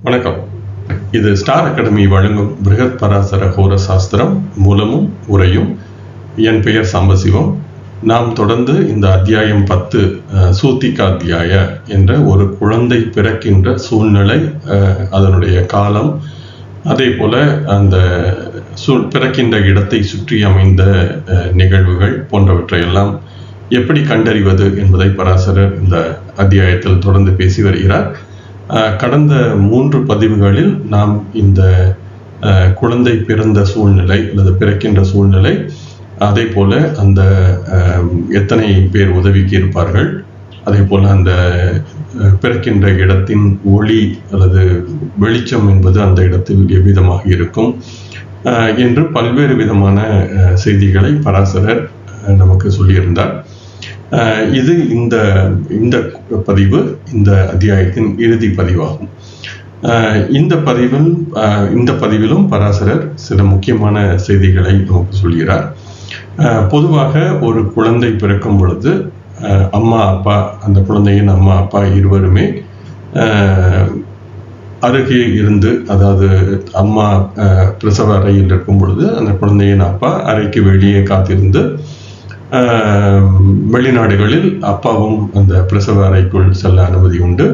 வணக்கம். இது star academy வழங்கும் பிருகத் பராசர ஹோர சாஸ்திரம் மூலமும் உரையும். என் பெயர் சாம்பசிவம். நாம் தொடர்ந்து இந்த அத்தியாயம் 10 சூத்திகாத்தியாய என்ற ஒரு குழந்தை பிறக்கின்ற சூழ்நிலை, அதனுடைய காலம், அதே போல அந்த பிறக்கின்ற இடத்தை சுற்றி அமைந்த நிகழ்வுகள் போன்றவற்றையெல்லாம் எப்படி கண்டறிவது என்பதை பராசரர் இந்த அத்தியாயத்தில் தொடர்ந்து பேசி வருகிறார். கடந்த 3 பதிவுகளில் நாம் இந்த குழந்தை பிறந்த சூழ்நிலை அல்லது பிறக்கின்ற சூழ்நிலை, அதே போல அந்த எத்தனை பேர் உதவிக்கு இருப்பார்கள், அதே போல அந்த பிறக்கின்ற இடத்தின் ஒளி அல்லது வெளிச்சம் என்பது அந்த இடத்தில் எவ்விதமாக இருக்கும் என்று பல்வேறு விதமான செய்திகளை பராசரர் நமக்கு சொல்லியிருந்தார். இது இந்த பதிவு இந்த அத்தியாயத்தின் இறுதி பதிவாகும். இந்த பதிவிலும் பராசரர் சில முக்கியமான செய்திகளை நமக்கு சொல்கிறார். பொதுவாக ஒரு குழந்தை பிறக்கும் பொழுது அம்மா அப்பா, அந்த குழந்தையின் அம்மா அப்பா இருவருமே அருகே இருந்து, அதாவது அம்மா பிரசவ அறையில் இருக்கும் பொழுது அந்த குழந்தையின் அப்பா அறைக்கு வெளியே காத்திருந்து, வெளிநாடுகளில் அப்பாவும் அந்த பிரசவ அறைக்குள் செல்ல அனுமதி உண்டு.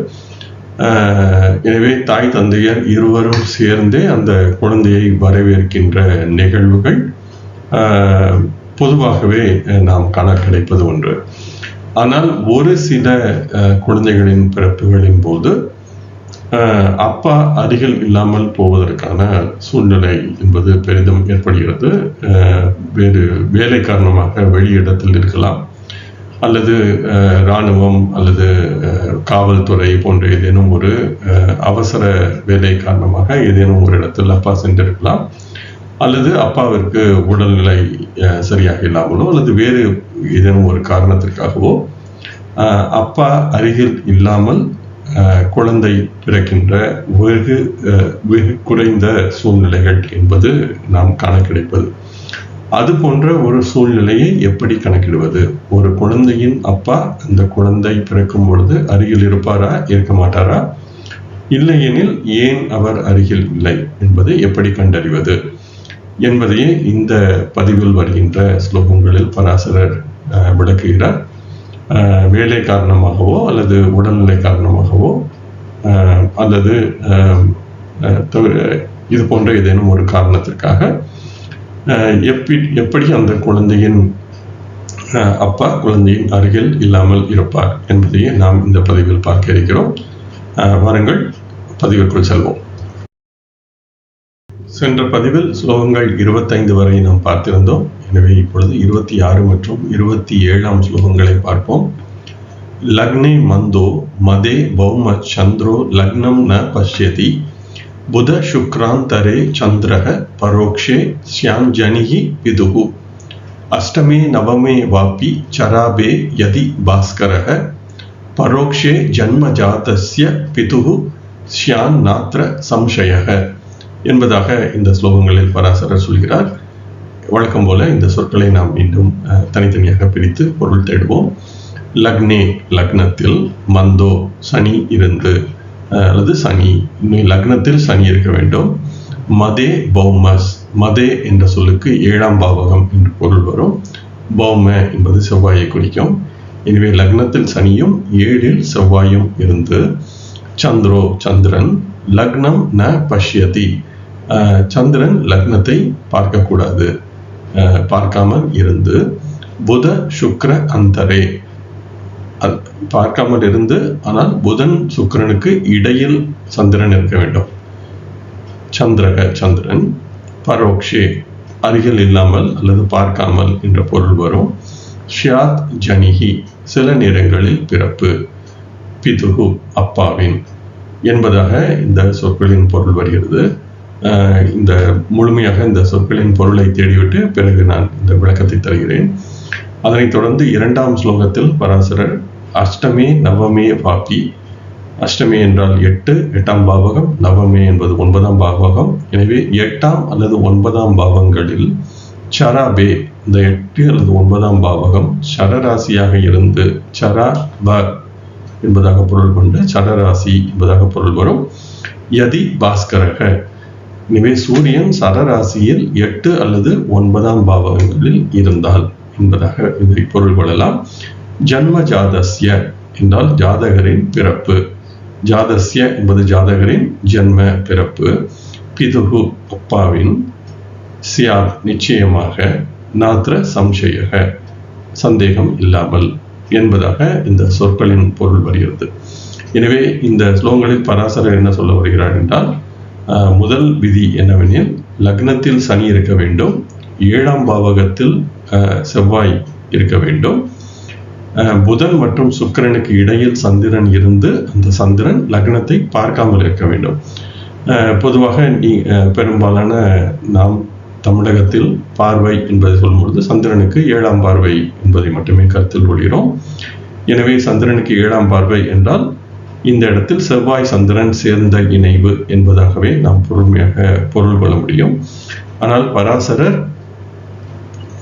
எனவே தாய் தந்தையர் இருவரும் சேர்ந்தே அந்த குழந்தையை வரவேற்கின்ற நிகழ்வுகள் பொதுவாகவே நாம் காண கிடைப்பது ஒன்று. ஆனால் ஒரு சில குழந்தைகளின் பிறப்புகளின் போது அப்பா அருகில் இல்லாமல் போவதற்கான சூழ்நிலை என்பது பெரிதும் ஏற்படுகிறது. வேறு வேலை காரணமாக வெளியிடத்தில் இருக்கலாம், அல்லது இராணுவம் அல்லது காவல்துறை போன்ற ஏதேனும் ஒரு அவசர வேலை காரணமாக ஏதேனும் ஒரு இடத்தில் அப்பா சென்றிருக்கலாம், அல்லது அப்பாவிற்கு உடல்நிலை சரியாக இல்லாமலோ அல்லது வேறு ஏதேனும் ஒரு காரணத்திற்காகவோ அப்பா அருகில் இல்லாமல் குழந்தை பிறக்கின்ற வெகு குறைந்த சூழ்நிலைகள் என்பது நாம் காண கிடைப்பது. அது போன்ற ஒரு சூழ்நிலையை எப்படி கணக்கிடுவது? ஒரு குழந்தையின் அப்பா அந்த குழந்தை பிறக்கும் பொழுது அருகில் இருப்பாரா, இருக்க மாட்டாரா? இல்லையெனில் ஏன் அவர் அருகில் இல்லை என்பதை எப்படி கண்டறிவது என்பதையே இந்த பதிவில் வருகின்ற ஸ்லோகங்களில் பராசரர் விளக்குகிறார். வேலை காரணமாகவோ அல்லது உடல்நிலை காரணமாகவோ அல்லது இது போன்ற ஏதேனும் ஒரு காரணத்திற்காக எப்படி அந்த குழந்தையின் அப்பா குழந்தையின் அருகில் இல்லாமல் இருப்பார் என்பதையே நாம் இந்த பதிவில் பார்க்க இருக்கிறோம். வாருங்கள் பதிவிற்குள் செல்வோம். சென்ற பதிவில் ஸ்லோகங்கள் 25 வரை நாம் பார்த்திருந்தோம். எனவே இப்பொழுது 26 மற்றும் 27ஆம் ஸ்லோகங்களை பார்ப்போம். லக்னே மந்தோ மதே பௌம சந்திரோ லக்னம் ந பஷ்யதி புத சுக்ராந்தரே சந்திரஹ பரோக்ஷே ஸ்யாஞ்சனிஹி பிதுஹு அஷ்டமே நவமே வாபி சராபே யதி பாஸ்கரஹ பரோக்ஷே ஜன்மஜாதஸ்ய பிதுஹு ஸ்யான் நாத்ர சம்சயஹ என்பதாக இந்த ஸ்லோகங்களில் பராசரர் சொல்கிறார். வழக்கம் போல இந்த சொற்களை நாம் மீண்டும் தனித்தனியாக பிரித்து பொருள் தேடுவோம். லக்னே, லக்னத்தில், மந்தோ, சனி இருந்து அல்லது சனி, லக்னத்தில் சனி இருக்க வேண்டும். மதே பௌமஸ், மதே என்ற சொல்லுக்கு 7ஆம் பாவகம் என்று பொருள் வரும். பௌம என்பது செவ்வாயை குறிக்கும். எனவே லக்னத்தில் சனியும் 7இல் செவ்வாயும் இருந்து, சந்திரோ சந்திரன், லக்னம் ந பஷ்யதி, சந்திரன் லக்னத்தை பார்க்கக்கூடாது, பார்க்காமல் இருந்து, புத சுக்ர அந்தரே, பார்க்காமல் இருந்து ஆனால் புதன் சுக்கிரனுக்கு இடையில் சந்திரன் இருக்க வேண்டும். சந்திரக சந்திரன், பரோக்ஷே அருகில் இல்லாமல் அல்லது பார்க்காமல் என்ற பொருள் வரும். ஷ்யாத் ஜனிஹி சில நேரங்களில் பிறப்பு, பிதுகு அப்பாவின் என்பதாக இந்த சொற்களின் பொருள் வருகிறது. இந்த முழுமையாக இந்த சொற்களின் பொருளை தேடிவிட்டு பிறகு நான் இந்த விளக்கத்தை தருகிறேன். அதனைத் தொடர்ந்து 2ஆம் ஸ்லோகத்தில் பராசரர் அஷ்டமே நவமே வாபி, அஷ்டமே என்றால் 8, 8ஆம் பாவகம், நவமே என்பது 9ஆம் பாவகம். எனவே 8ஆம் அல்லது 9ஆம் பாவங்களில் சராபே, இந்த 8 அல்லது 9ஆம் பாவகம் சரராசியாக இருந்து, சரா என்பதாக பொருள் கொண்டு சரராசி என்பதாக பொருள் வரும். யதி பாஸ்கரக. எனவே சூரியன் சரராசியில் 8 அல்லது 9ஆம் பாவகங்களில் இருந்தால் என்பதாக இதை பொருள் கொள்ளலாம். ஜன்ம ஜாதஸ்ய என்றால் ஜாதகரின் பிறப்பு. ஜாதஸ்ய என்பது ஜாதகரின் ஜன்ம பிறப்பு. பிதுகு அப்பாவின், சியாத் நிச்சயமாக, நாத்ர சம்சயக சந்தேகம் இல்லாமல் என்பதாக இந்த சொற்களின் பொருள் வருகிறது. எனவே இந்த ஸ்லோகங்களில் பராசரர் என்ன சொல்ல வருகிறார் என்றால், முதல் விதி என்னவெனில் லக்னத்தில் சனி இருக்க வேண்டும், 7ஆம் பாவகத்தில் செவ்வாய் இருக்க வேண்டும், புதன் மற்றும் சுக்கிரனுக்கு இடையில் சந்திரன் இருந்து அந்த சந்திரன் லக்னத்தை பார்க்காமல் இருக்க வேண்டும். பொதுவாக பெரும்பாலான நாம் தமிழகத்தில் பார்வை என்பதை சொல்லும்பொழுது சந்திரனுக்கு 7ஆம் பார்வை என்பதை மட்டுமே கருத்தில் கொள்கிறோம். எனவே சந்திரனுக்கு 7ஆம் பார்வை என்றால் இந்த இடத்தில் செவ்வாய் சந்திரன் சேர்ந்த இணைவு என்பதாகவே நாம் பொருள் கொள்ள முடியும். ஆனால் பராசரர்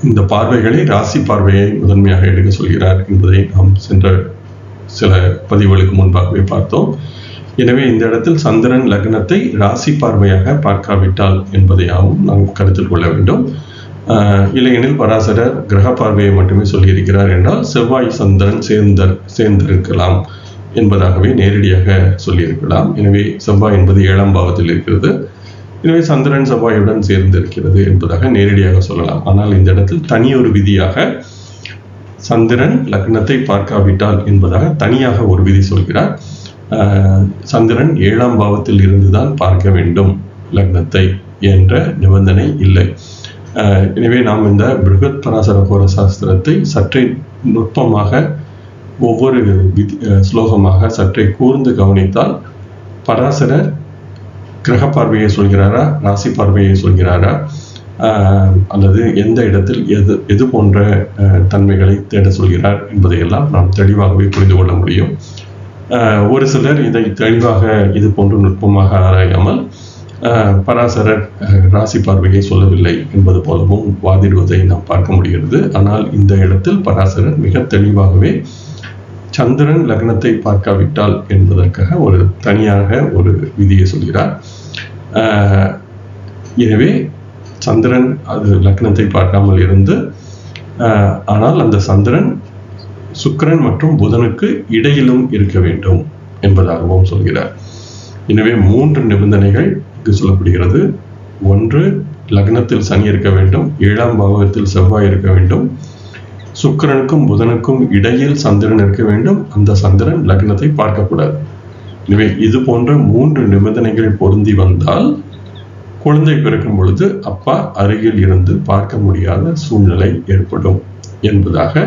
இந்த பார்வைகளை ராசி பார்வையை முதன்மையாக எடுக்க சொல்கிறார் என்பதை நாம் சென்ற சில பதிவுகளுக்கு முன்பாகவே பார்த்தோம். எனவே இந்த இடத்தில் சந்திரன் லக்னத்தை ராசி பார்வையாக பார்க்காவிட்டால் என்பதையாவும் நாம் கருத்தில் கொள்ள வேண்டும். இல்லையெனில் பராசரர் கிரக பார்வையை மட்டுமே சொல்லியிருக்கிறார் என்றால் செவ்வாய் சந்திரன் சேர்ந்திருக்கலாம் என்பதாகவே நேரடியாக சொல்லியிருக்கலாம். எனவே செவ்வாய் என்பது 7ஆம் பாவத்தில் இருக்கிறது, எனவே சந்திரன் செவ்வாயுடன் சேர்ந்து இருக்கிறது என்பதாக நேரடியாக சொல்லலாம். ஆனால் இந்த இடத்தில் தனியொரு விதியாக சந்திரன் லக்னத்தை பார்க்காவிட்டால் என்பதாக தனியாக ஒரு விதி சொல்கிறார். சந்திரன் 7ஆம் பாவத்தில் இருந்துதான் பார்க்க வேண்டும் லக்னத்தை என்ற நிபந்தனை இல்லை. எனவே நாம் இந்த பிருகத் பராசர ஹோர சாஸ்திரத்தை சற்றே நுட்பமாக ஒவ்வொரு ஸ்லோகமாக சற்றே கூர்ந்து கவனித்தால் பராசரர் கிரக பார்வையை சொல்கிறாரா, ராசி பார்வையை சொல்கிறாரா, அல்லது எந்த இடத்தில் எது போன்ற தன்மைகளை தேட சொல்கிறார் என்பதையெல்லாம் நாம் தெளிவாகவே புரிந்து கொள்ள முடியும். ஒரு சிலர் இதை தெளிவாக இது போன்று நுட்பமாக ஆராயாமல் பராசரர் ராசி பார்வையை சொல்லவில்லை என்பது போலவும் வாதிடுவதை நாம் பார்க்க முடிகிறது. ஆனால் இந்த இடத்தில் பராசரர் மிக தெளிவாகவே சந்திரன் லக்னத்தை பார்க்காவிட்டால் என்பதற்காக ஒரு தனியாக ஒரு விதியை சொல்கிறார். எனவே சந்திரன் அது லக்னத்தை பார்க்காமல் இருந்து ஆனால் அந்த சந்திரன் சுக்கிரன் மற்றும் புதனுக்கு இடையிலும் இருக்க வேண்டும் என்பதாகவும் சொல்கிறார். எனவே 3 நிபந்தனைகள் இங்கு சொல்லப்படுகிறது. 1, லக்னத்தில் சனி இருக்க வேண்டும், 7ஆம் பாவகத்தில் செவ்வாய் இருக்க வேண்டும், சுக்கிரனுக்கும் புதனுக்கும் இடையில் சந்திரன் இருக்க வேண்டும், அந்த சந்திரன் லக்னத்தை பார்க்கக்கூடாது. எனவே இது போன்ற 3 நிபந்தனைகள் பொருந்தி வந்தால் குழந்தை பிறக்கும் பொழுது அப்பா அருகில் இருந்து பார்க்க முடியாத சூழ்நிலை ஏற்படும் என்பதாக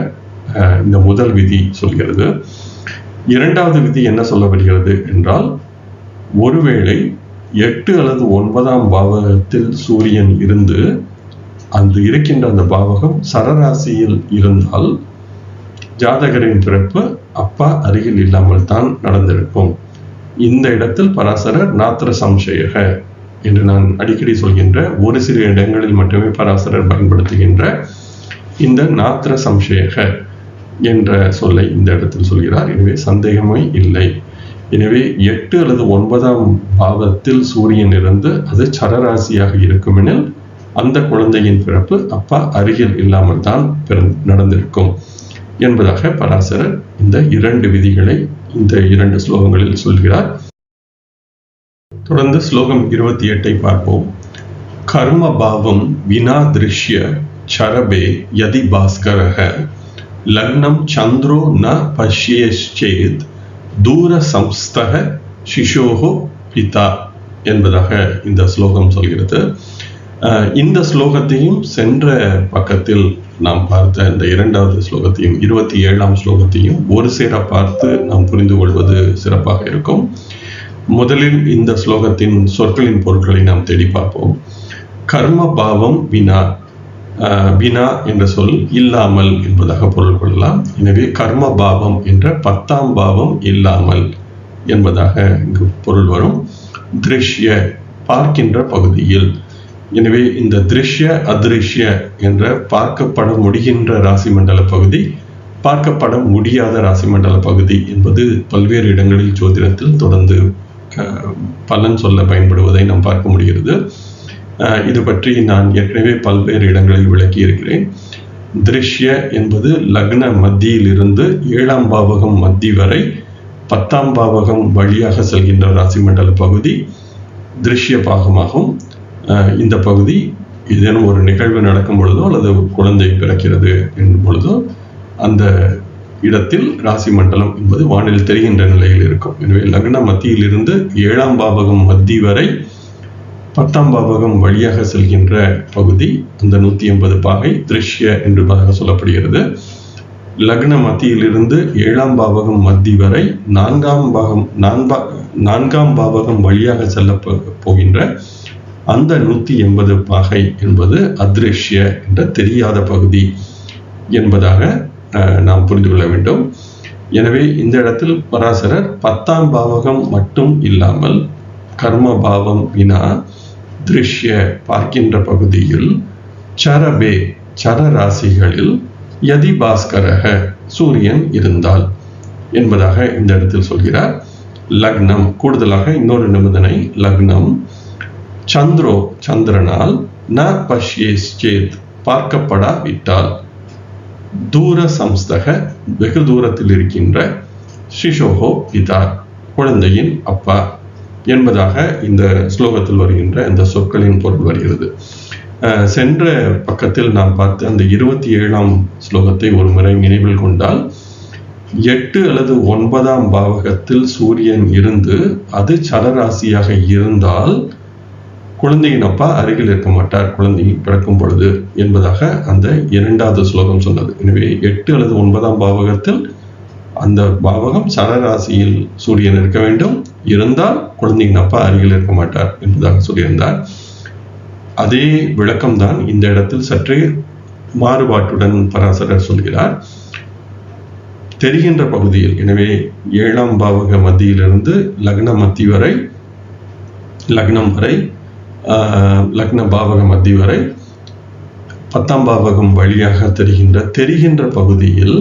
இந்த முதல் விதி சொல்கிறது. 2வது விதி என்ன சொல்ல வருகிறது என்றால், ஒருவேளை 8 அல்லது 9ஆம் பாவகத்தில் சூரியன் இருந்து இருக்கின்ற அந்த பாவகம் சரராசியில் இருந்தால் ஜாதகரின் பிறப்பு அப்பா அருகில் இல்லாமல் தான் நடந்திருக்கும். இந்த இடத்தில் பராசரர் நாத்திர சம்சயக என்று நான் அடிக்கடி சொல்கின்ற ஒரு சில இடங்களில் மட்டுமே பராசரர் பயன்படுத்துகின்ற இந்த நாத்திர சம்சயக என்ற சொல்லை இந்த இடத்தில் சொல்கிறார். எனவே சந்தேகமே இல்லை. எனவே 8 அல்லது 9ஆம் பாவத்தில் சூரியன் இருந்து அது சரராசியாக இருக்குமெனில் அந்த குழந்தையின் பிறப்பு அப்பா அருகில் இல்லாமல் தான் நடந்திருக்கும் என்பதாக பராசரர் இந்த 2 விதிகளை இந்த 2 ஸ்லோகங்களில் சொல்கிறார். தொடர்ந்து ஸ்லோகம் 28 பார்ப்போம். கர்ம பாவம் வினா திருஷ்ய சரபே யதி பாஸ்கரஹ லக்னம் சந்திரோ ந பஷ்யேத் தூர சம்ஸ்தக சிசோஹோ பிதா என்பதாக இந்த ஸ்லோகம் சொல்கிறது. இந்த ஸ்லோகத்தையும் சென்ற பக்கத்தில் நாம் பார்த்த இந்த 2வது ஸ்லோகத்தையும் 27ஆம் ஸ்லோகத்தையும் ஒரு சேர பார்த்து நாம் புரிந்து கொள்வது சிறப்பாக இருக்கும். முதலில் இந்த ஸ்லோகத்தின் சொற்களின் பொருட்களை நாம் தேடி பார்ப்போம். கர்ம பாவம் வினா, வினா என்ற சொல் இல்லாமல் என்பதாக பொருள் கொள்ளலாம். எனவே கர்ம பாவம் என்ற 10ஆம் பாவம் இல்லாமல் என்பதாக இங்கு பொருள் வரும். திருஷ்ய பார்க்கின்ற பகுதியில். எனவே இந்த திருஷ்ய அதிருஷ்ய என்ற பார்க்கப்பட முடிகின்ற ராசி மண்டல பகுதி, பார்க்கப்பட முடியாத ராசி மண்டல பகுதி என்பது பல்வேறு இடங்களில் ஜோதிடத்தில் தொடர்ந்து பலன் சொல்ல பயன்படுவதை நாம் பார்க்க முடிகிறது. இது பற்றி நான் ஏற்கனவே பல்வேறு இடங்களில் விளக்கி இருக்கிறேன். திருஷ்ய என்பது லக்ன மத்தியிலிருந்து 7ஆம் பாவகம் மத்தி வரை 10ஆம் பாவகம் வழியாக செல்கின்ற ராசி மண்டல பகுதி திருஷ்ய பாகமாகும். இந்த பகுதி ஏதேனும் ஒரு நிகழ்வு நடக்கும் பொழுதோ அல்லது குழந்தை பிறக்கிறது என்னும் பொழுதோ அந்த இடத்தில் ராசி மண்டலம் என்பது வானில் தெரிகின்ற நிலையில் இருக்கும். எனவே லக்ன மத்தியிலிருந்து 7ஆம் பாவகம் மத்தி வரை 10ஆம் பாவகம் வழியாக செல்கின்ற பகுதி அந்த 180 பாகை திருஷ்ய என்று சொல்லப்படுகிறது. லக்ன மத்தியிலிருந்து 7ஆம் பாவகம் மத்தி வரை 4ஆம் பாவகம் வழியாக செல்ல போகின்ற அந்த 180 பாகை என்பது அதிருஷ்ய என்ற தெரியாத பகுதி என்பதாக நாம் புரிந்து கொள்ள வேண்டும். எனவே இந்த இடத்தில் பராசரர் 10ஆம் பாவகம் மட்டும் இல்லாமல் கர்ம பாவம் வினா திருஷ்ய பார்க்கின்ற பகுதியில் சர ராசிகளில் யதி பாஸ்கரக சூரியன் இருந்தால் என்பதாக இந்த இடத்தில் சொல்கிறார். லக்னம் கூடுதலாக இன்னொரு நிபந்தனை, லக்னம் சந்திரனால் ந பஷ்யேத் பார்க்கப்படாவிட்டால் தூர சம்ஸ்தக வெகு தூரத்தில் இருக்கின்ற சிசோஹோ பிதா குழந்தையின் அப்பா என்பதாக இந்த ஸ்லோகத்தில் வருகின்ற இந்த சொற்களின் பொருள் வருகிறது. சென்ற பக்கத்தில் நாம் பார்த்த அந்த 27ஆம் ஸ்லோகத்தை ஒரு முறை நினைவில் கொண்டால் 8 அல்லது 9ஆம் பாவகத்தில் சூரியன் இருந்து அது சரராசியாக இருந்தால் குழந்தையின் அப்பா அருகில் இருக்க மாட்டார் குழந்தை பிறக்கும் பொழுது என்பதாக அந்த 2வது ஸ்லோகம் சொன்னது. எனவே 8 அல்லது 9ஆம் பாவகத்தில் அந்த பாவகம் சரராசியில் சூரியன் இருக்க வேண்டும், இருந்தால் குழந்தையின் அப்பா அருகில் இருக்க மாட்டார் என்பதாக சொல்லியிருந்தார். அதே விளக்கம்தான் இந்த இடத்தில் சற்றே மாறுபாட்டுடன் பராசரர் சொல்கிறார். தெரிகின்ற பகுதியில், எனவே 7ஆம் பாவக மத்தியிலிருந்து லக்னம் வரை லக்ன பாவக மத்தி வரை 10ஆம் பாவகம் வழியாக தெரிகின்ற பகுதியில்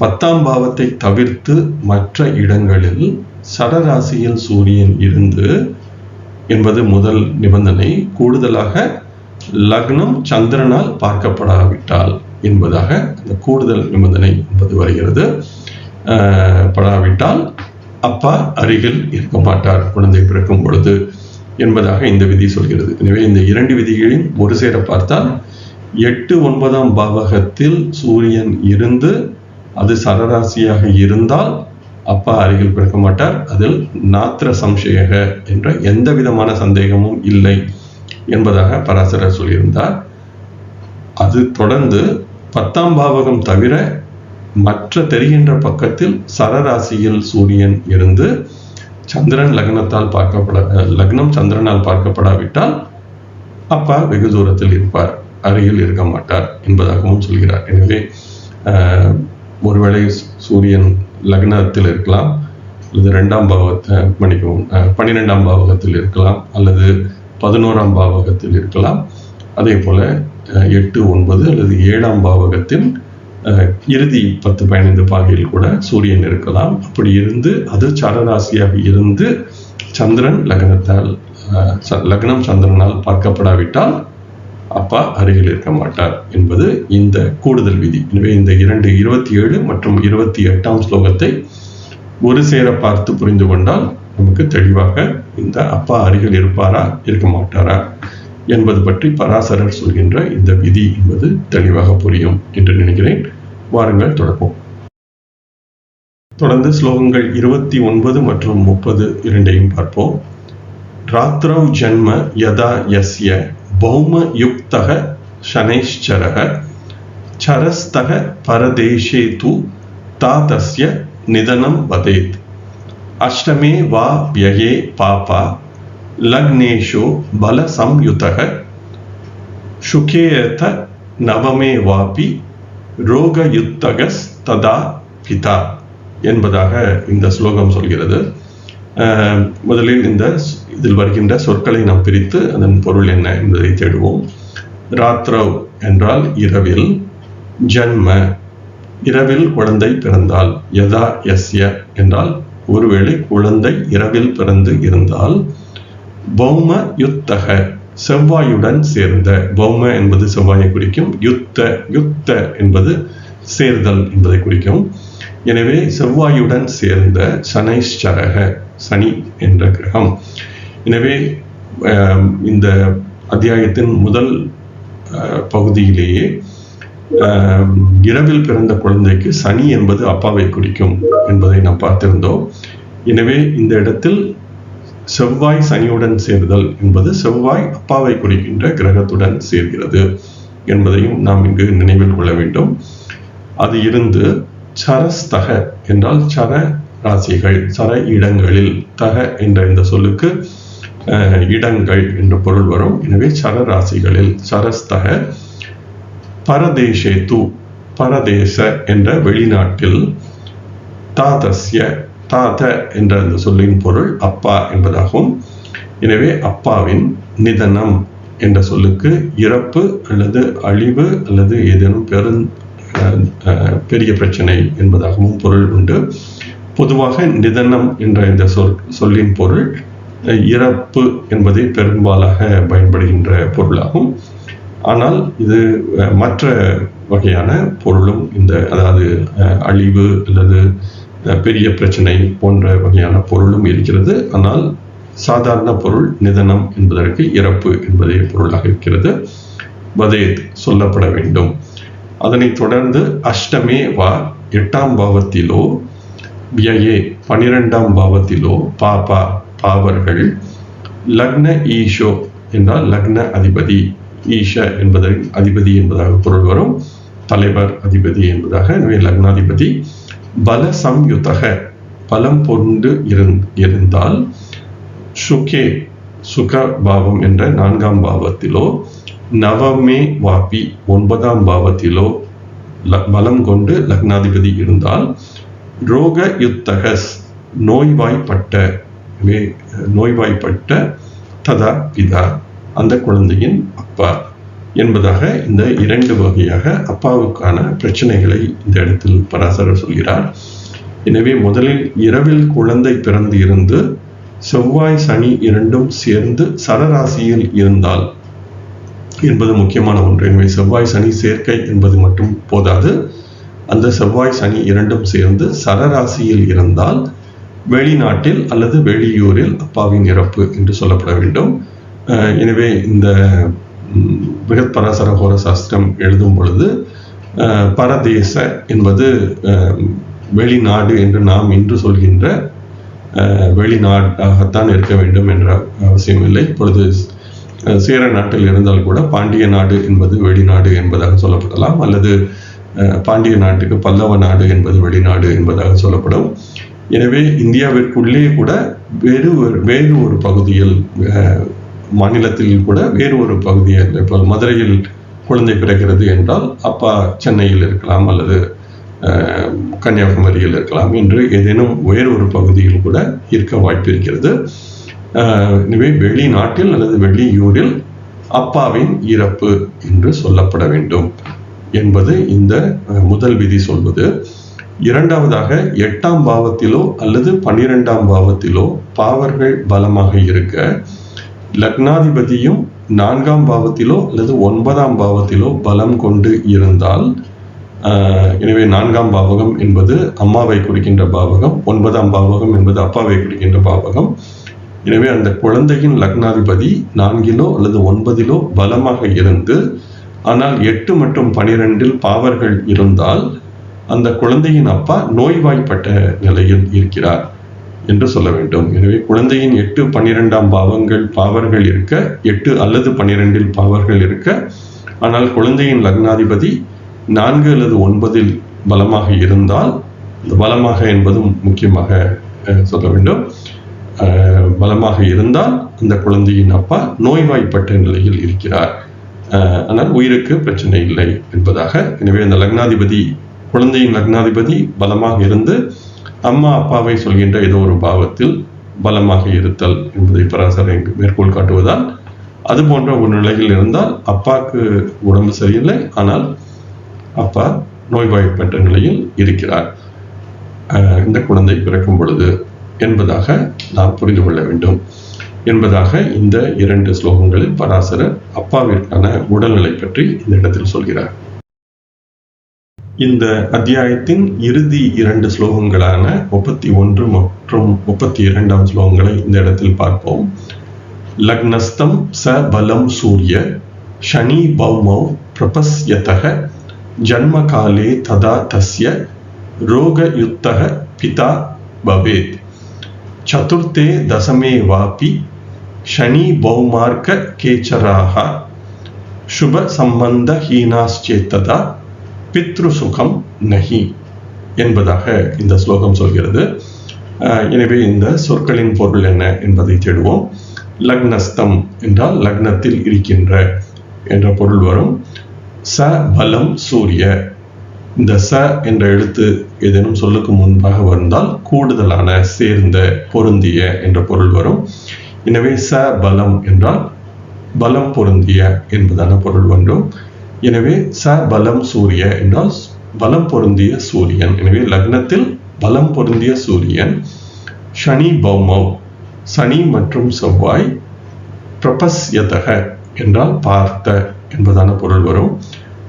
10ஆம் பாவத்தை தவிர்த்து மற்ற இடங்களில் சரராசியில் சூரியன் இருந்து என்பது முதல் நிபந்தனை. கூடுதலாக லக்னம் சந்திரனால் பார்க்கப்படாவிட்டால் என்பதாக அந்த கூடுதல் நிபந்தனை என்பது வருகிறது. படாவிட்டால் அப்பா அருகில் இருக்க மாட்டார் குழந்தை பிறக்கும் பொழுது என்பதாக இந்த விதி சொல்கிறது. எனவே இந்த 2 விதிகளையும் ஒரு சேர பார்த்தால் 8, 9ஆம் பாவகத்தில் சூரியன் இருந்து அது சரராசியாக இருந்தால் அப்பா அருகில் பிறக்க மாட்டார். அதில் நாத்திர சம்சயக என்ற எந்த விதமான சந்தேகமும் இல்லை என்பதாக பராசரர் சொல்லியிருந்தார். அது தொடர்ந்து 10ஆம் பாவகம் தவிர மற்ற தெரிகின்ற பக்கத்தில் சரராசியில் சூரியன் இருந்து லக்னம் சந்திரனால் பார்க்கப்படாவிட்டால் அப்பா வெகு தூரத்தில் இருப்பார், அருகில் இருக்க மாட்டார் என்பதாகவும் சொல்கிறார். எனவே ஒருவேளை சூரியன் லக்னத்தில் இருக்கலாம், அல்லது 12ஆம் பாவகத்தில் இருக்கலாம், அல்லது 11ஆம் பாவகத்தில் இருக்கலாம். அதே போல 8, 9 அல்லது 7ஆம் பாவகத்தின் இறுதி 10-15 பாகையில் கூட சூரியன் இருக்கலாம். அப்படி இருந்து அது சரராசியாக இருந்து லக்னம் சந்திரனால் பார்க்கப்படாவிட்டால் அப்பா அருகில் இருக்க மாட்டார் என்பது இந்த கூடுதல் விதி. எனவே இந்த 27 மற்றும் 28ஆம் ஸ்லோகத்தை ஒரு சேர பார்த்து புரிந்து கொண்டால் நமக்கு தெளிவாக இந்த அப்பா அருகில் இருப்பாரா இருக்க மாட்டாரா என்பது பற்றி பராசரர் சொல்கின்ற இந்த விதி என்பது தெளிவாக புரியும் என்று நினைக்கிறேன். வாருங்கள் தொடர்போம். தொடர்ந்து ஸ்லோகங்கள் 29 மற்றும் 30 இரண்டையும் பார்ப்போம். ராத்ரௌ ஜன்ம யதா யஸ்ய பௌம யுக்தக சனைஷ்சரக சரஸ்தக பரதேஷே து தாதஸ்ய நிதனம் வதேத் அஷ்டமே வா வியயே பாபா லக்னேஷோ பல சம்யுதக சுகேயத நவமே வாபி ரோகயுத்தகஸ் ததா பிதா என்பதாக இந்த ஸ்லோகம் சொல்கிறது. முதலில் இதில் வருகின்ற சொற்களை நாம் பிரித்து அதன் பொருள் என்ன என்பதை தேடுவோம். ராத்ரவ் என்றால் இரவில், ஜன்ம இரவில் குழந்தை பிறந்தால், யதா யஸ்ய என்றால் ஒருவேளை குழந்தை இரவில் பிறந்து இருந்தால் பௌம யுத்தக செவ்வாயுடன் சேர்ந்த, பௌம என்பது செவ்வாயை குறிக்கும், யுத்த என்பது சேர்தல் என்பதை குறிக்கும். எனவே செவ்வாயுடன் சேர்ந்த சனைஸ்சரக சனி என்ற கிரகம். எனவே இந்த அத்தியாயத்தின் முதல் பகுதியிலேயே இரவில் பிறந்த குழந்தைக்கு சனி என்பது அப்பாவை குறிக்கும் என்பதை நாம் பார்த்திருந்தோம். எனவே இந்த இடத்தில் செவ்வாய் சனியுடன் சேர்தல் என்பது செவ்வாய் அப்பாவை குறிக்கின்ற கிரகத்துடன் சேர்கிறது என்பதையும் நாம் இங்கு நினைவில் கொள்ள வேண்டும். அது இருந்து சரஸ்தக என்றால் சர ராசிகள், சர இடங்களில், தக என்ற இந்த சொல்லுக்கு இடங்கள் என்று பொருள் வரும். எனவே சர ராசிகளில் சரஸ்தக பரதேசேது பரதேச என்ற வெளிநாட்டில் தாதஸ்ய தாத என்ற அந்த சொல்லின் பொருள் அப்பா என்பதாகும். எனவே அப்பாவின் நிதனம் என்ற சொல்லுக்கு இறப்பு அல்லது அழிவு அல்லது ஏதேனும் பெரிய பிரச்சனை என்பதாகவும் பொருள் உண்டு. பொதுவாக நிதனம் என்ற இந்த சொல்லின் பொருள் இறப்பு என்பதை பெரும்பாலாக பயன்படுகின்ற பொருளாகும். ஆனால் இது மற்ற வகையான பொருளும் அதாவது அழிவு அல்லது பெரிய பிரச்சனை போன்ற வகையான பொருளும் இருக்கிறது. ஆனால் சாதாரண பொருள் நிதனம் என்பதற்கு இறப்பு என்பதே பொருளாக இருக்கிறது. வதேத் சொல்லப்பட வேண்டும். அதனைத் தொடர்ந்து அஷ்டமே வா 8ஆம் பாவத்திலோ, வியே 12ஆம் பாவத்திலோ பாபா பாவர்கள், லக்ன ஈஷோ என்றால் லக்ன அதிபதி, ஈஷ என்பதை அதிபதி என்பதாக பொருள் வரும், தலைவர் அதிபதி என்பதாக. எனவே லக்னாதிபதி பல சம்யுதக பலம் கொண்டு இருந்தால், சுகே சுக பாவம் என்ற 4ஆம் பாவத்திலோ, நவமே வாபி 9ஆம் பாவத்திலோ பலம் கொண்டு லக்னாதிபதி இருந்தால், ரோக யுத்தகஸ் நோய்வாய்ப்பட்ட ததா பிதா அந்த குழந்தையின் அப்பா என்பதாக இந்த 2 வகையாக அப்பாவுக்கான பிரச்சனைகளை இந்த இடத்தில் பராசரர் சொல்கிறார். எனவே முதலில் இரவில் குழந்தை பிறந்து இருந்து செவ்வாய் சனி இரண்டும் சேர்ந்து சரராசியில் இருந்தால் என்பது முக்கியமான ஒன்று. எனவே செவ்வாய் சனி சேர்க்கை என்பது மட்டும் போதாது, அந்த செவ்வாய் சனி இரண்டும் சேர்ந்து சரராசியில் இருந்தால் வெளிநாட்டில் அல்லது வெளியூரில் அப்பாவின் இறப்பு என்று சொல்லப்பட வேண்டும். எனவே இந்த பிருகத் பராசர ஹோர சாஸ்திரம் எழுதும் பொழுது பரதேச என்பது வெளிநாடு என்று நாம் இன்று சொல்கின்ற வெளிநாடாகத்தான் இருக்க வேண்டும் என்ற அவசியம் இல்லை. இப்பொழுது சேர நாட்டில் இருந்தால் கூட பாண்டிய நாடு என்பது வெளிநாடு என்பதாக சொல்லப்படலாம், அல்லது பாண்டிய நாட்டுக்கு பல்லவ நாடு என்பது வெளிநாடு என்பதாக சொல்லப்படும். எனவே இந்தியாவிற்குள்ளே கூட வேறு ஒரு பகுதியில், மாநிலத்தில் கூட வேறு ஒரு பகுதியில், இப்போ மதுரையில் குழந்தை பிறக்கிறது என்றால் அப்பா சென்னையில் இருக்கலாம் அல்லது கன்னியாகுமரியில் இருக்கலாம் என்று ஏதேனும் வேறு ஒரு பகுதியில் கூட இருக்க வாய்ப்பு இருக்கிறது. எனவே வெளிநாட்டில் அல்லது வெளியூரில் அப்பாவின் இறப்பு என்று சொல்லப்பட வேண்டும் என்பது இந்த முதல் விதி சொல்வது. இரண்டாவதாக 8ஆம் பாவத்திலோ அல்லது 12ஆம் பாவத்திலோ பாவர்கள் பலமாக இருக்க, லக்னாதிபதியும் 4ஆம் பாவத்திலோ அல்லது 9ஆம் பாவத்திலோ பலம் கொண்டு இருந்தால், எனவே 4ஆம் பாவகம் என்பது அம்மாவை குறிக்கின்ற பாவகம், 9ஆம் பாவகம் என்பது அப்பாவை குறிக்கின்ற பாவகம். எனவே அந்த குழந்தையின் லக்னாதிபதி 4இலோ அல்லது 9இலோ பலமாக இருந்து, ஆனால் 8 மற்றும் 12இல் பாவர்கள் இருந்தால் அந்த குழந்தையின் அப்பா நோய்வாய்ப்பட்ட நிலையில் இருக்கிறார் என்று சொல்ல வேண்டும். எனவே குழந்தையின் 8, 12ஆம் பாவர்கள் இருக்க, 8 அல்லது 12இல் பாவர்கள் இருக்க, ஆனால் குழந்தையின் லக்னாதிபதி 4 அல்லது 9இல் பலமாக இருந்தால், பலமாக என்பதும் முக்கியமாக சொல்ல வேண்டும், பலமாக இருந்தால் அந்த குழந்தையின் அப்பா நோய்வாய்ப்பட்ட நிலையில் இருக்கிறார், ஆனால் உயிருக்கு பிரச்சனை இல்லை என்பதாக. எனவே அந்த லக்னாதிபதி, குழந்தையின் லக்னாதிபதி பலமாக இருந்து அம்மா அப்பாவை சொல்கின்ற ஏதோ ஒரு பாவத்தில் பலமாக இருத்தல் என்பதை பராசரர் மேற்கோள் காட்டுவதால், அது போன்ற ஒரு நிலையில் இருந்தால் அப்பாவுக்கு உடம்பு சரியில்லை, ஆனால் அப்பா நோய்வாய்ப்பட்ட நிலையில் இருக்கிறார் இந்த குழந்தை பிறக்கும் பொழுது என்பதாக நாம் புரிந்து கொள்ள வேண்டும் என்பதாக இந்த 2 ஸ்லோகங்களில் பராசரர் அப்பாவிற்கான உடல்நிலை பற்றி இந்த இடத்தில் சொல்கிறார். இந்த அத்தியாயத்தின் இறுதி 2 ஸ்லோகங்களான 31 மற்றும் 32ஆம் ஸ்லோகங்களை இந்த இடத்தில் பார்ப்போம். லக்னஸ்தம் ச பலம் சூரிய சனி பௌமௌ பிரபஸ்யதஹ ஜன்மகாலே ததா தஸ்ய ரோகயுக்தஹ பிதா பவேத் சதுர்த்தே தசமே வாபி சனி பௌமார்க்க கேச்சராஹ சுப சம்பந்த ஹீனாஸ்சேத்ததா பித்ரு சுகம் நஹி என்பதாக இந்த ஸ்லோகம் சொல்கிறது. எனவே இந்த சொற்களின் பொருள் என்ன என்பதை தேடுவோம். லக்னஸ்தம் என்றால் லக்னத்தில் இருக்கின்ற என்ற பொருள் வரும். ச பலம் சூரிய, இந்த ச என்ற எழுத்து ஏதேனும் சொல்லுக்கு முன்பாக வந்தால் கூடுதலான, சேர்ந்த, பொருந்திய என்ற பொருள் வரும். எனவே ச பலம் என்றால் பலம் பொருந்திய என்பதான பொருள் வேண்டும். எனவே ச பலம் சூரிய என்றால் பலம் பொருந்திய சூரியன். எனவே லக்னத்தில் பலம் பொருந்திய சூரியன். சனி பௌமௌ, சனி மற்றும் செவ்வாய். பிரபஸ்யதஹ என்றால் பார்த்த என்பதான பொருள் வரும்.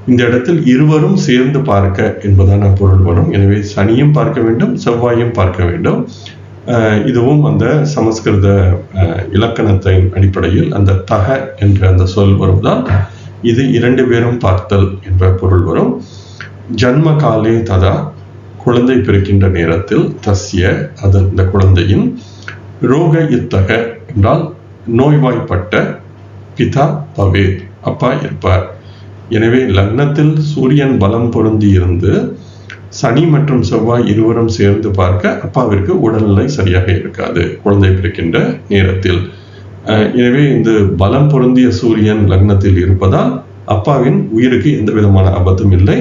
இந்த இடத்தில் இருவரும் சேர்ந்து பார்க்க என்பதான பொருள் வரும். எனவே சனியும் பார்க்க வேண்டும், செவ்வாயும் பார்க்க வேண்டும். இதுவும் அந்த சமஸ்கிருத இலக்கணத்தின் அடிப்படையில் அந்த தக என்ற அந்த சொல் வருவதால் இது 2 பேரும் பார்த்தல் என்ற பொருள் வரும். ஜன்ம காலே ததா, குழந்தை பிறக்கின்ற நேரத்தில், தஸ்ய அதன் இந்த குழந்தையின், ரோக யுத்தக என்றால் நோய்வாய்ப்பட்ட, பிதா பவேத் அப்பா இருப்பார். எனவே லக்னத்தில் சூரியன் பலம் பொருந்தி இருந்து சனி மற்றும் செவ்வாய் இருவரும் சேர்ந்து பார்க்க அப்பாவிற்கு உடல்நிலை சரியாக இருக்காது குழந்தை பிறக்கின்ற நேரத்தில். எனவே இந்த பலம் பொருந்திய சூரியன் லக்னத்தில் இருப்பதால் அப்பாவின் உயிருக்கு எந்த விதமான ஆபத்தும் இல்லை.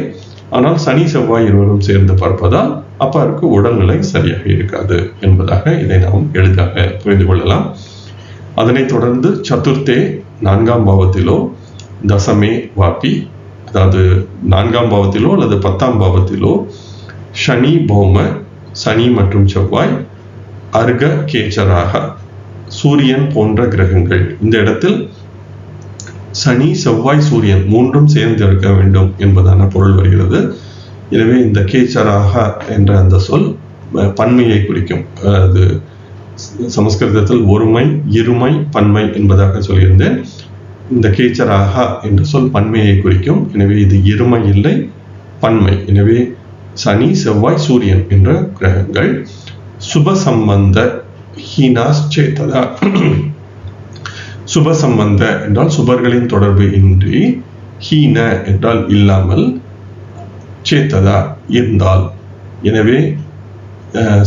ஆனால் சனி செவ்வாய் இருவரும் சேர்ந்து பார்ப்பதால் அப்பாவிற்கு உடல்நிலை சரியாக இருக்காது என்பதாக இதை நாம் எளிதாக புரிந்து கொள்ளலாம். அதனைத் தொடர்ந்து சதுர்த்தே 4ஆம் பாவத்திலோ, தசமே வாபி அதாவது 4ஆம் பாவத்திலோ அல்லது 10ஆம் பாவத்திலோ சனி பௌம, சனி மற்றும் செவ்வாய், அர்க கேச்சராக சூரியன் போன்ற கிரகங்கள். இந்த இடத்தில் சனி செவ்வாய் சூரியன் 3ம் சேர்ந்து இருக்க வேண்டும் என்பதான பொருள் வருகிறது. எனவே இந்த கேச்சராக என்ற அந்த சொல் பன்மையை குறிக்கும். அது சமஸ்கிருதத்தில் ஒருமை, இருமை, பன்மை என்பதாக சொல்லியிருந்தேன். இந்த கேச்சராக என்ற சொல் பன்மையை குறிக்கும். எனவே இது இருமை இல்லை, பன்மை. எனவே சனி செவ்வாய் சூரியன் என்ற கிரகங்கள். சுப சம்பந்த ஹீனாஸ்சேத்ததா, சுப சம்பந்த என்றால் சுபர்களின் தொடர்பு இன்றி, ஹீன என்றால் இல்லாமல், சேத்ததா இருந்தால். எனவே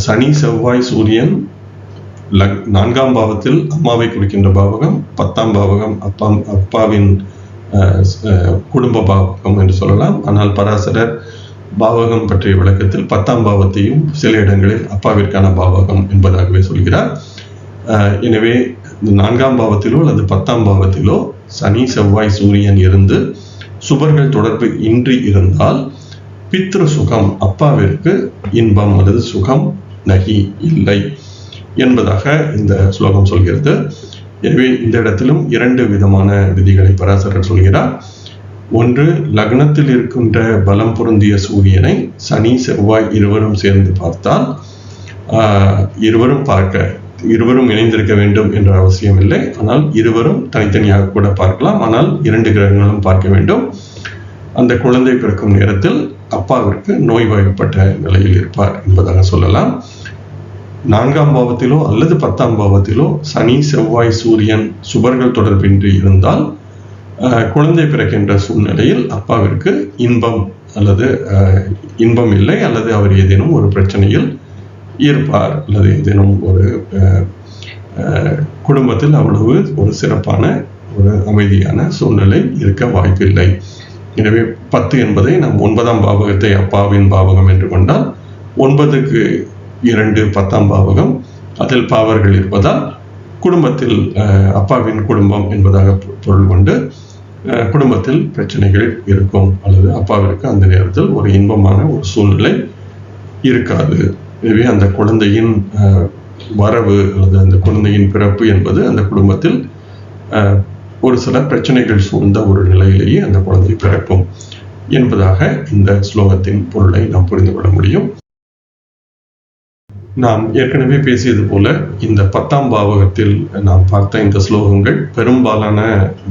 சனி செவ்வாய் சூரியன் 4ஆம் பாவத்தில் அம்மாவை குறிக்கின்ற பாவகம், 10ஆம் பாவகம் அப்பாவின் குடும்ப பாவகம் என்று சொல்லலாம். ஆனால் பராசரர் பாவகம் பற்றிய விளக்கத்தில் 10ஆம் பாவத்தையும் சில இடங்களில் அப்பாவிற்கான பாவகம் என்பதாகவே சொல்கிறார். எனவே 4ஆம் பாவத்திலோ அல்லது 10ஆம் பாவத்திலோ சனி செவ்வாய் சூரியன் இருந்து சுபர்கள் தொடர்பு இன்றி இருந்தால் பித்ரு சுகம், அப்பாவிற்கு இன்பம் அல்லது சுகம் நகி இல்லை என்பதாக இந்த ஸ்லோகம் சொல்கிறது. எனவே இந்த இடத்திலும் 2 விதமான விதிகளை பராசரர் சொல்கிறார். ஒன்று, லக்னத்தில் இருக்கின்ற பலம் பொருந்திய சூரியனை சனி செவ்வாய் இருவரும் சேர்ந்து பார்த்தால் இருவரும் இணைந்திருக்க வேண்டும் என்ற அவசியம் இல்லை. ஆனால் இருவரும் தனித்தனியாக கூட பார்க்கலாம். ஆனால் 2 கிரகங்களும் பார்க்க வேண்டும். அந்த குழந்தை பிறக்கும் நேரத்தில் அப்பாவிற்கு நோய்வாய்ப்பட்ட நிலையில் இருப்பார் என்பதாக சொல்லலாம். 4ஆம் பாவத்திலோ அல்லது 10ஆம் பாவத்திலோ சனி செவ்வாய் சூரியன் சுபர்கள் தொடர்பின்றி இருந்தால் குழந்தை பிறக்கின்ற சூழ்நிலையில் அப்பாவிற்கு இன்பம் அல்லது இன்பம் இல்லை, அல்லது அவர் ஏதேனும் ஒரு பிரச்சனையில் இருப்பார், அல்லது ஏதேனும் ஒரு குடும்பத்தில் அவ்வளவு ஒரு சிறப்பான ஒரு அமைதியான சூழ்நிலை இருக்க வாய்ப்பில்லை. எனவே 10 என்பதை நாம் 9ஆம் பாவகத்தை அப்பாவின் பாவகம் என்று கொண்டால் 9க்கு 2 10ஆம் பாவகம், அதில் பாவர்கள் இருப்பதால் குடும்பத்தில் அப்பாவின் குடும்பம் என்பதாக பொருள் கொண்டு குடும்பத்தில் பிரச்சனைகள் இருக்கும், அல்லது அப்பாவிற்கு அந்த நேரத்தில் ஒரு இன்பமான ஒரு சூழ்நிலை இருக்காது. எனவே அந்த குழந்தையின் வரவு அல்லது அந்த குழந்தையின் பிறப்பு என்பது அந்த குடும்பத்தில் ஒரு சில பிரச்சனைகள் சூழ்ந்த ஒரு நிலையிலேயே அந்த குழந்தை பிறக்கும் என்பதாக இந்த ஸ்லோகத்தின் பொருளை நாம் புரிந்து கொள்ள முடியும். நாம் ஏற்கனவே பேசியது போல இந்த 10ஆம் பாவகத்தில் நாம் பார்த்த இந்த ஸ்லோகங்கள் பெரும்பாலான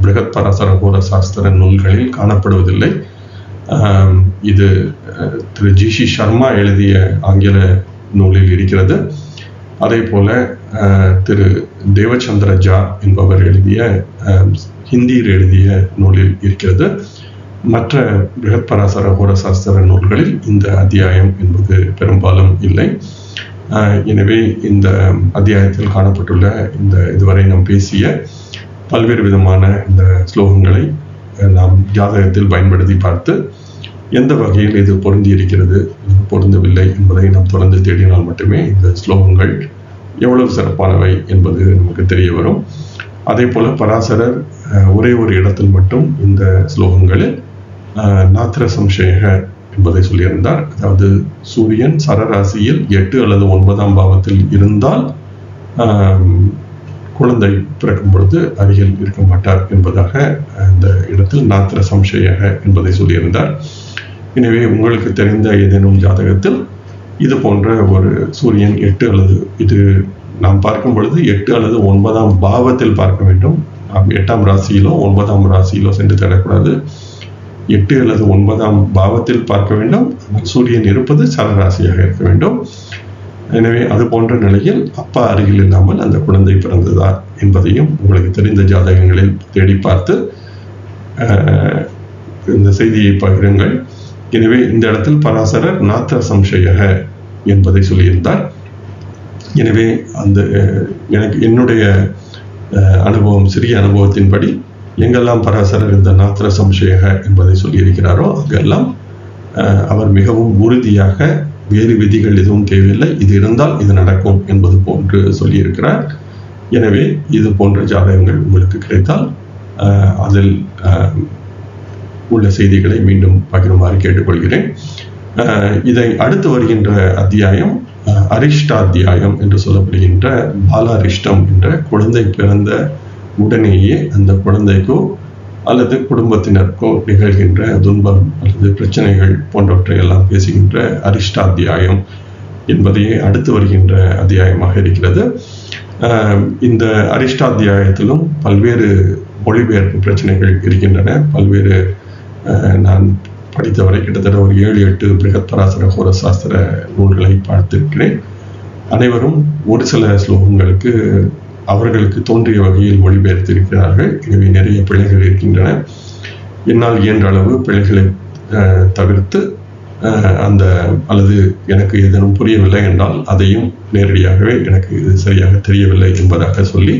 பிருகத் பராசர ஹோர சாஸ்திர நூல்களில் காணப்படுவதில்லை. இது திரு ஜி.சி. சர்மா எழுதிய ஆங்கில நூலில் இருக்கிறது. அதே போல திரு தேவச்சந்திர ஜா என்பவர் எழுதிய ஹிந்தியில் எழுதிய நூலில் இருக்கிறது. மற்ற பிருகத் பராசர ஹோர சாஸ்திர நூல்களில் இந்த அத்தியாயம் என்பது பெரும்பாலும் இல்லை. எனவே இந்த அத்தியாயத்தில் காணப்பட்டுள்ள இந்த இதுவரை நாம் பேசிய பல்வேறு விதமான இந்த ஸ்லோகங்களை நாம் ஜாதகத்தில் பயன்படுத்தி பார்த்து எந்த வகையில் இது பொருந்தி இருக்கிறது, பொருந்தவில்லை என்பதை நாம் தொடர்ந்து தேடினால் மட்டுமே இந்த ஸ்லோகங்கள் எவ்வளவு சிறப்பானவை என்பது நமக்கு தெரிய வரும். அதே போல பராசரர் ஒரே ஒரு இடத்தில் மட்டும் இந்த ஸ்லோகங்களில் நாத்திர சம்சய என்பதை சொல்லியிருந்தார். அதாவது சூரியன் சரராசியில் 8 அல்லது 9ஆம் பாவத்தில் இருந்தால் குழந்தை பிறக்கும் பொழுது அருகில் இருக்க மாட்டார் என்பதாக அந்த இடத்தில் நாத்திர சம்சய என்பதை சொல்லியிருந்தார். எனவே உங்களுக்கு தெரிந்த ஏதேனும் ஜாதகத்தில் இது போன்ற ஒரு சூரியன் 8 அல்லது இது நாம் பார்க்கும் பொழுது 8 அல்லது 9ஆம் பாவத்தில் பார்க்க வேண்டும். நாம் 8ஆம் ராசியிலோ 9ஆம் ராசியிலோ சென்று தேடக்கூடாது. 8 அல்லது 9ஆம் பாவத்தில் பார்க்க வேண்டும். சூரியன் இருப்பது சரராசியாக இருக்க வேண்டும். எனவே அது போன்ற நிலையில் அப்பா அருகில் இல்லாமல் அந்த குழந்தை பிறந்ததா என்பதையும் உங்களுக்கு தெரிந்த ஜாதகங்களில் தேடி பார்த்து இந்த செய்தியை பகிருங்கள். எனவே இந்த இடத்தில் பராசரர் நாத்திர சம்சய என்பதை சொல்லியிருந்தார். எனவே அந்த எனக்கு என்னுடைய அனுபவம், சிறிய அனுபவத்தின்படி எங்கெல்லாம் பராசரர் இந்த நாத்திர சம்சய என்பதை சொல்லியிருக்கிறாரோ அங்கெல்லாம் அவர் மிகவும் உறுதியாக வேறு விதிகள் எதுவும் தேவையில்லை, இது இருந்தால் இது நடக்கும் என்பது போன்று சொல்லியிருக்கிறார். எனவே இது போன்ற ஜாதகங்கள் உங்களுக்கு கிடைத்தால் அதில் உள்ள செய்திகளை மீண்டும் பகிருமாறு கேட்டுக்கொள்கிறேன். இதை அடுத்து வருகின்ற அத்தியாயம் அரிஷ்டாத்தியாயம் என்று சொல்லப்படுகின்ற பாலாரிஷ்டம் என்ற குழந்தை பிறந்த உடனேயே அந்த குழந்தைக்கோ அல்லது குடும்பத்தினருக்கோ நிகழ்கின்ற துன்பம் அல்லது பிரச்சனைகள் போன்றவற்றை எல்லாம் பேசுகின்ற அரிஷ்டாத்தியாயம் என்பதையே அடுத்து வருகின்ற அத்தியாயமாக இருக்கிறது. இந்த அரிஷ்டாத்தியாயத்திலும் பல்வேறு மொழிபெயர்ப்பு பிரச்சனைகள் இருக்கின்றன. பல்வேறு நான் படித்தவரை கிட்டத்தட்ட ஒரு 7-8 பிருகத் பராசர ஹோர சாஸ்திர நூல்களை பார்த்திருக்கிறேன். அனைவரும் ஒரு சில ஸ்லோகங்களுக்கு அவர்களுக்கு தோன்றிய வகையில் மொழிபெயர்த்திருக்கிறார்கள். எனவே நிறைய பிழைகள் இருக்கின்றன. என்னால் இயன்ற அளவு பிழைகளை தவிர்த்து அந்த அல்லது எனக்கு ஏதேனும் புரியவில்லை என்றால் அதையும் நேரடியாகவே எனக்கு இது சரியாக தெரியவில்லை என்பதாக சொல்லி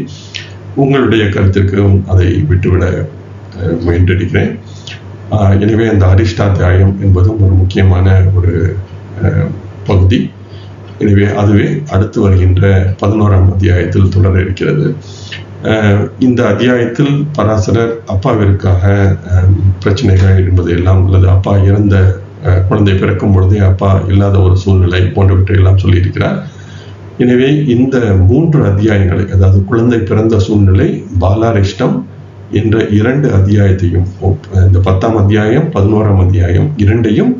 உங்களுடைய கருத்திற்கும் அதை விட்டுவிட முயன்றிருக்கிறேன். எனவே அந்த அரிஷ்டாத்தியாயம் என்பதும் ஒரு முக்கியமான ஒரு பகுதி. எனவே அதுவே அடுத்து வருகின்ற 11ஆம் அத்தியாயத்தில் தொடர இருக்கிறது. இந்த அத்தியாயத்தில் பராசரர் அப்பாவிற்காக பிரச்சனைகள் என்பதையெல்லாம் அல்லது அப்பா இறந்த குழந்தை பிறக்கும் பொழுதே அப்பா இல்லாத ஒரு சூழ்நிலை போன்றவற்றை எல்லாம் சொல்லியிருக்கிறார். எனவே இந்த 3 அத்தியாயங்களை, அதாவது குழந்தை பிறந்த சூழ்நிலை, பாலாரிஷ்டம் என்ற 2 அத்தியாயத்தையும், இந்த 10ஆம் அத்தியாயம் 11ஆம் அத்தியாயம் இரண்டையும்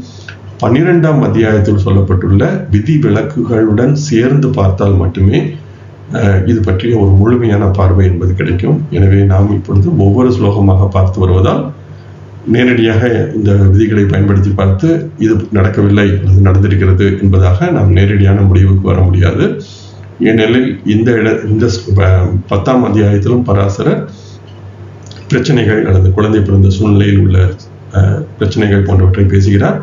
12ஆம் அத்தியாயத்தில் சொல்லப்பட்டுள்ள விதி விலக்குகளுடன் சேர்ந்து பார்த்தால் மட்டுமே இது பற்றிய ஒரு முழுமையான பார்வை என்பது கிடைக்கும். எனவே நாம் இப்பொழுது ஒவ்வொரு ஸ்லோகமாக பார்த்து வருவதால் நேரடியாக இந்த விதிகளை பயன்படுத்தி பார்த்து இது நடக்கவில்லை அல்லது நடந்திருக்கிறது என்பதாக நாம் நேரடியான முடிவுக்கு வர முடியாது. ஏனெனில் இந்த 10ஆம் அத்தியாயத்திலும் பராசரர் பிரச்சனைகள் அல்லது குழந்தை பிறந்த சூழ்நிலையில் உள்ள பிரச்சனைகள் போன்றவற்றை பேசுகிறார்.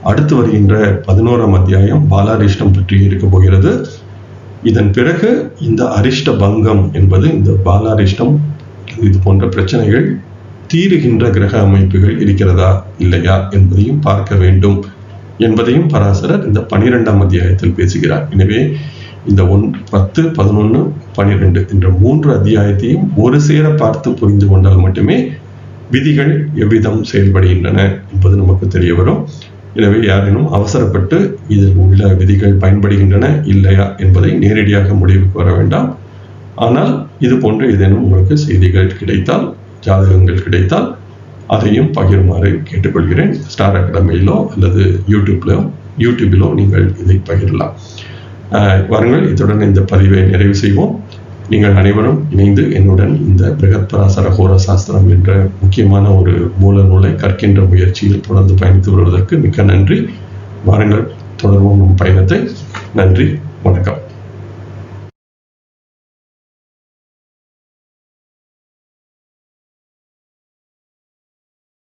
அடுத்து வருகின்ற 11ஆம் அத்தியாயம் பாலாரிஷ்டம் பற்றி இருக்க போகிறது. இதன் பிறகு இந்த அரிஷ்ட பங்கம் என்பது, இந்த பாலாரிஷ்டம் இது போன்ற பிரச்சனைகள் தீருகின்ற கிரக அமைப்புகள் இருக்கிறதா இல்லையா என்பதையும் பார்க்க வேண்டும் என்பதையும் பராசரர் இந்த 12ஆம் அத்தியாயத்தில் பேசுகிறார். எனவே இந்த 10, 11, 12 என்ற 3 அத்தியாயத்தையும் ஒரு சேர பார்த்து புரிந்து கொண்டால் மட்டுமே விதிகள் எவ்விதம் செயல்படுகின்றன என்பது நமக்கு தெரிய வரும். எனவே யாரேனும் அவசரப்பட்டு இதில் உள்ள விதிகள் பயன்படுகின்றன இல்லையா என்பதை நேரடியாக முடிவுக்கு வர வேண்டாம். ஆனால் இது போன்ற ஏதேனும் உங்களுக்கு செய்திகள் கிடைத்தால், ஜாதகங்கள் கிடைத்தால் அதையும் பகிருமாறு கேட்டுக்கொள்கிறேன். ஸ்டார் அகாடமியிலோ அல்லது யூடியூபிலோ நீங்கள் இதை பகிரலாம். வாருங்கள், இத்துடன் இந்த பதிவை நிறைவு செய்வோம். நீங்கள் அனைவரும் இணைந்து என்னுடன் இந்த பிருகத் பராசர ஹோர சாஸ்திரம் என்ற முக்கியமான ஒரு மூல நூலை கற்கின்ற முயற்சியில் தொடர்ந்து பயணித்து வருவதற்கு மிக்க நன்றி. வாருங்கள், தொடர்வோம் நம் பயணத்தை. நன்றி, வணக்கம்.